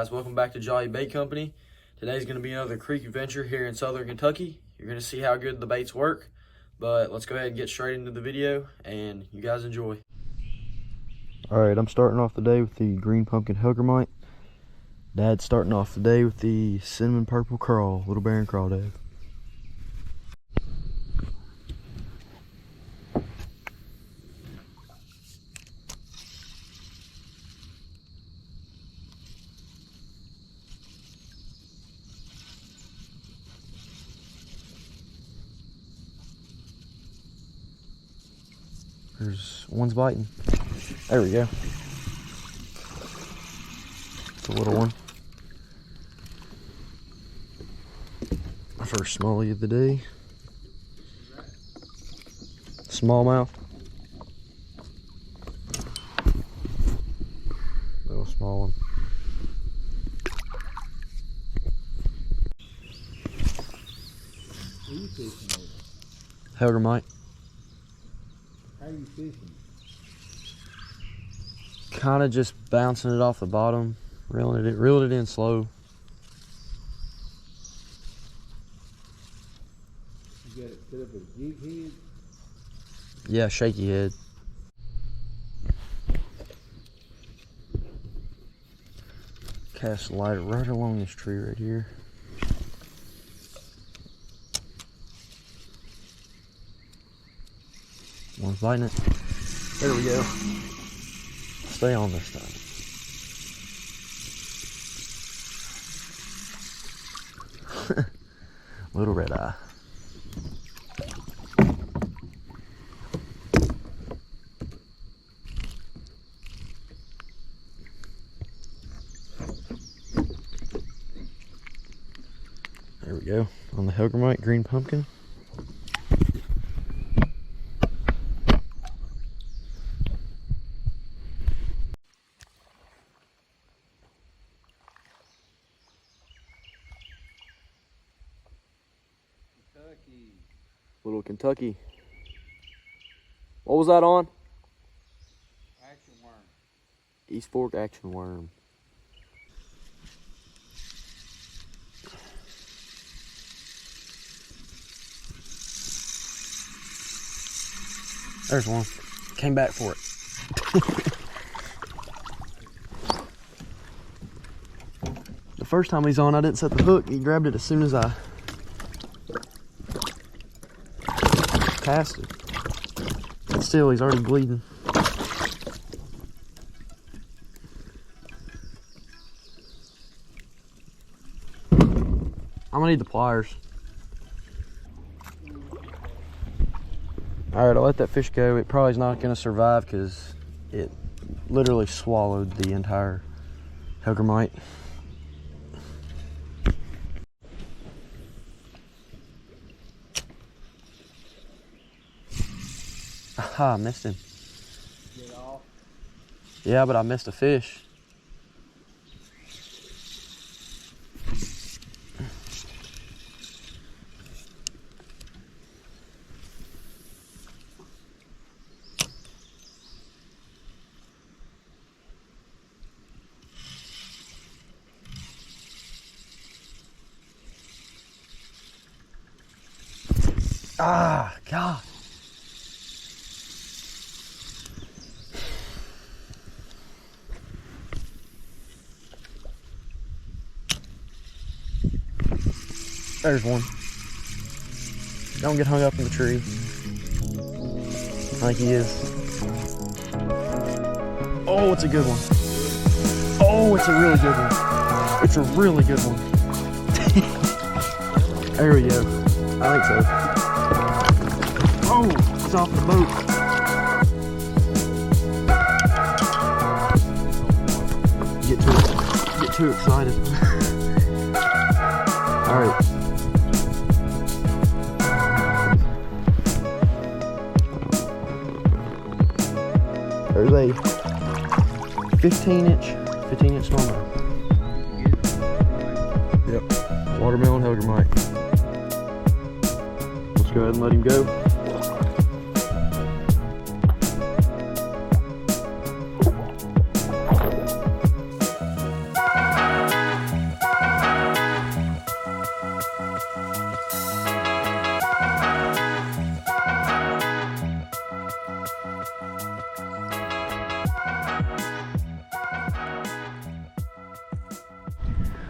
guys, welcome back to Jolly Bait Company. Today's going to be another creek adventure here in southern Kentucky. You're going to see how good the baits work, but let's go ahead and get straight into the video and you guys enjoy. Alright, I'm starting off the day with the green pumpkin hellgrammite. Dad's starting off the day with the cinnamon purple crawl, little baron crawdad. There's one's biting. There we go. It's a little one. My first smallie of the day. Smallmouth. Little small one. What are you fishing over? Hellgrammite. How are you fishing? Kind of just bouncing it off the bottom, reeling it in slow. You got it set up with a jig head? Yeah, shaky head. Cast the light right along this tree right here. One's biting it. There we go. Stay on this time. Little red eye. There we go. On the hellgrammite green pumpkin. Little Kentucky. What was that on? Action worm. East Fork action worm. There's one. Came back for it. The first time he's on, I didn't set the hook. He grabbed it as soon as I cast it. But still, he's already bleeding. I'm gonna need the pliers. Alright, I'll let that fish go. It probably is not gonna survive because it literally swallowed the entire hellgrammite. Aha, I missed him. Get off. Yeah, but I missed a fish. Ah, God. There's one. Don't get hung up in the tree. Like he is. Oh, it's a good one. Oh, it's a really good one. It's a really good one. There we go. I think so. Oh, he's off the boat. Get too excited. All right. There's a 15-inch smallmouth. Yep, watermelon hellgrammite. Let's go ahead and let him go.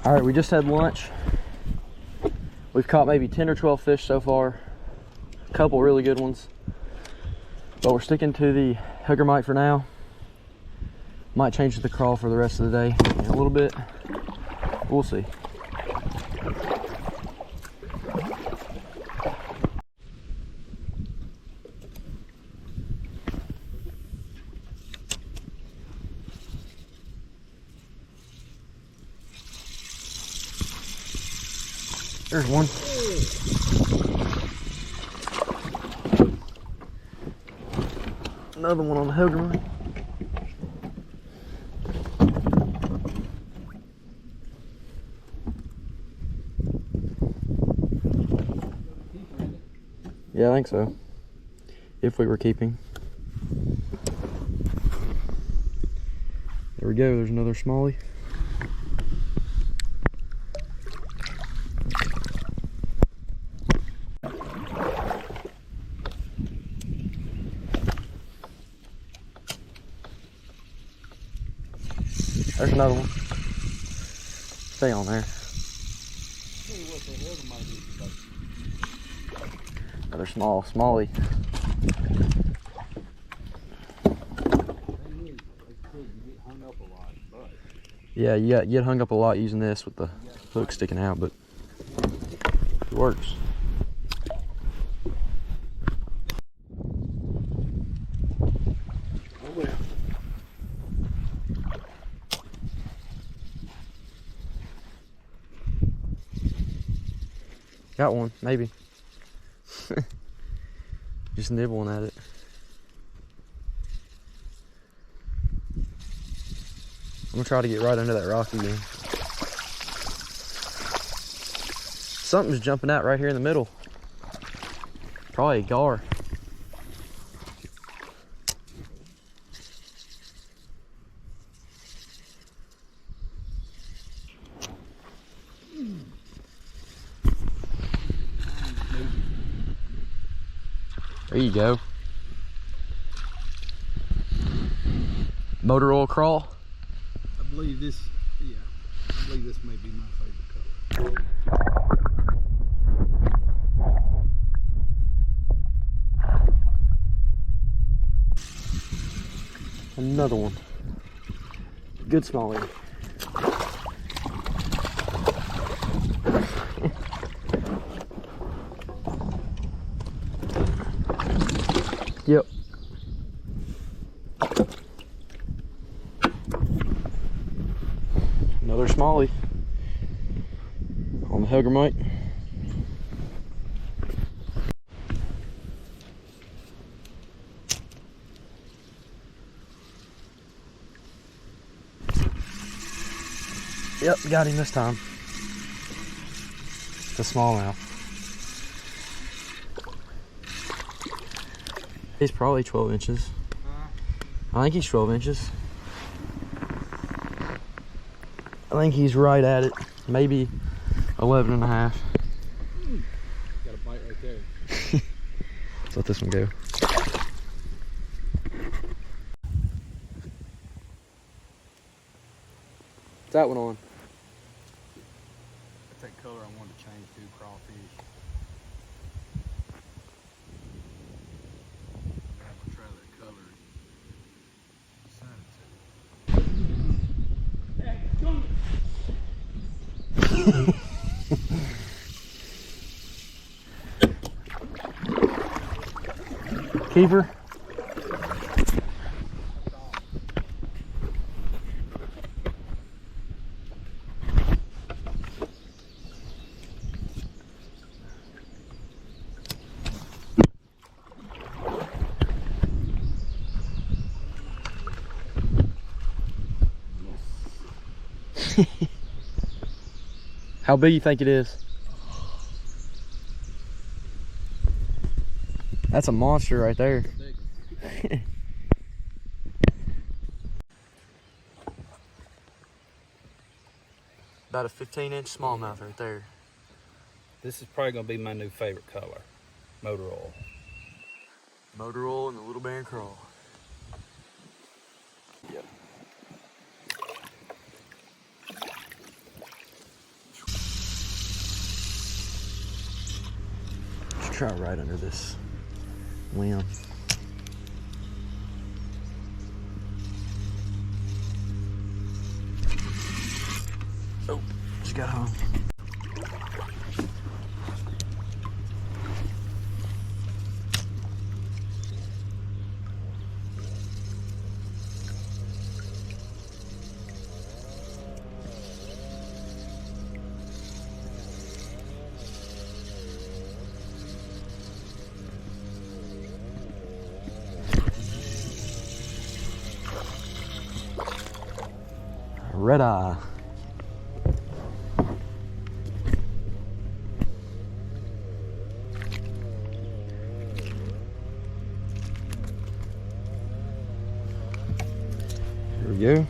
All right, we just had lunch. We've caught maybe 10 or 12 fish so far. A couple really good ones. But we're sticking to the hellgrammite for now. Might change to the crawl for the rest of the day in a little bit. We'll see. There's one. Another one on the hellgrammite. Yeah, I think so. If we were keeping. There we go, there's another smallie. There's another one. Stay on there. Another smallie. Yeah, you get hung up a lot using this with the hook sticking out, but it works. Got one, maybe. Just nibbling at it. I'm gonna try to get right under that rock again. Something's jumping out right here in the middle. Probably a gar. There you go. Motor oil crawl. I believe this, yeah, I believe this may be my favorite color. Another one. Good smallie. Yep. Another smallie on the hellgrammite. Yep, got him this time. The smallmouth. He's probably 12 inches. I think he's 12 inches. I think he's right at it. Maybe 11 and a half. Got a bite right there. Let's let this one go. What's that one on? That's that color I wanted to change to crawfish. I'm gonna try that color. Keeper. How big you think it is? That's a monster right there. About a 15-inch smallmouth right there. This is probably gonna be my new favorite color, motor oil. Motor oil and the little bear and crawl. Yep. try right under this limb. Oh, just got hung. Red eye. Here we go.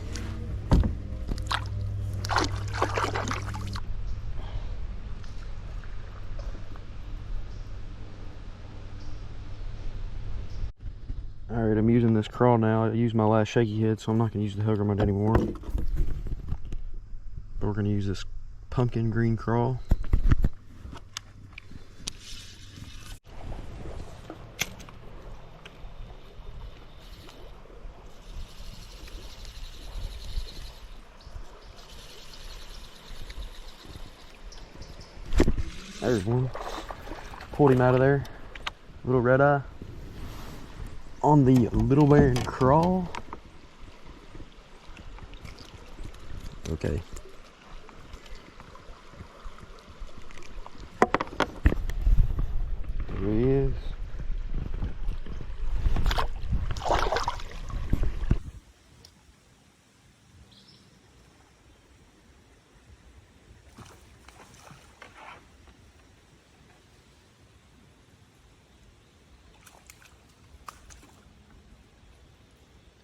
All right, I'm using this crawl now. I used my last shaky head, so I'm not going to use the hellgrammite anymore. But we're going to use this pumpkin green crawl. There's one. Pulled him out of there. Little red eye. On the Little Baron crawl. Okay. There he is.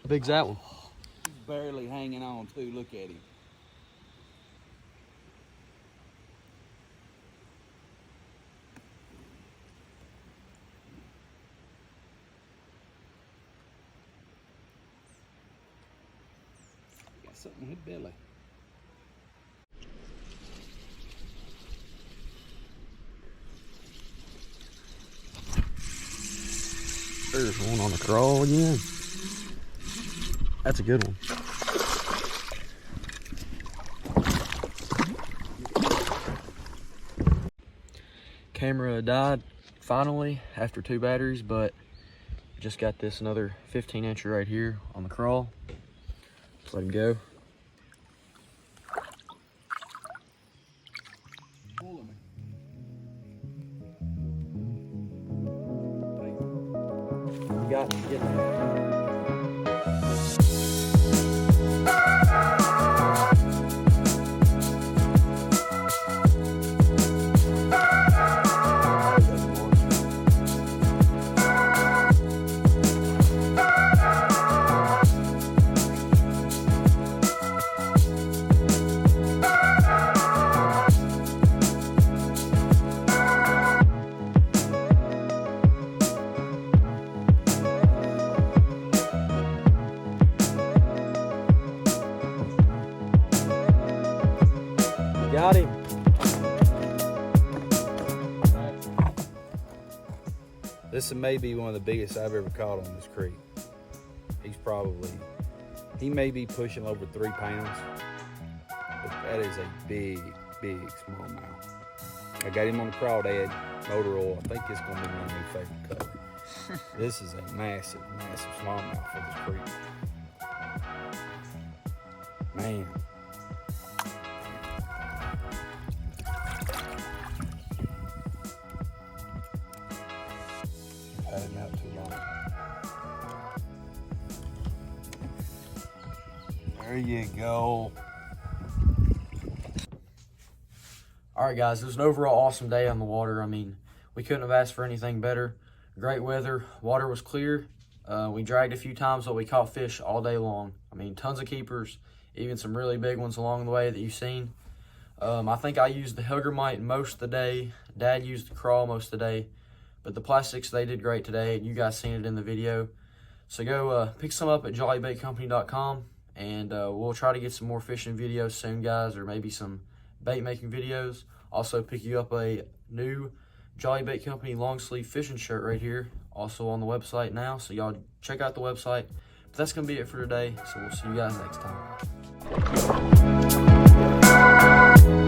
How big's that one? He's barely hanging on too. Look at him. Got something in his belly. There's one on the crawl again. That's a good one. Camera died finally after 2 batteries, but just got this another 15-incher right here on the crawl. Let's let him go. You got to get him. Got him. This may be one of the biggest I've ever caught on this creek. He may be pushing over 3 pounds, but that is a big, big smallmouth. I got him on the crawdad, motor oil. I think it's gonna be my new favorite color. This is a massive, massive smallmouth for this creek. Man. Had him out too long. There you go. All right, guys, it was an overall awesome day on the water. I mean, we couldn't have asked for anything better. Great weather, water was clear. We dragged a few times, but we caught fish all day long. I mean, tons of keepers, even some really big ones along the way that you've seen. I think I used the hellgrammite most of the day. Dad used the crawl most of the day. But the plastics, they did great today, and you guys seen it in the video. So go pick some up at jollybaitcompany.com, and we'll try to get some more fishing videos soon, guys, or maybe some bait making videos. Also pick you up a new Jolly Bait Company long sleeve fishing shirt right here, also on the website now, so y'all check out the website. But that's gonna be it for today, so we'll see you guys next time.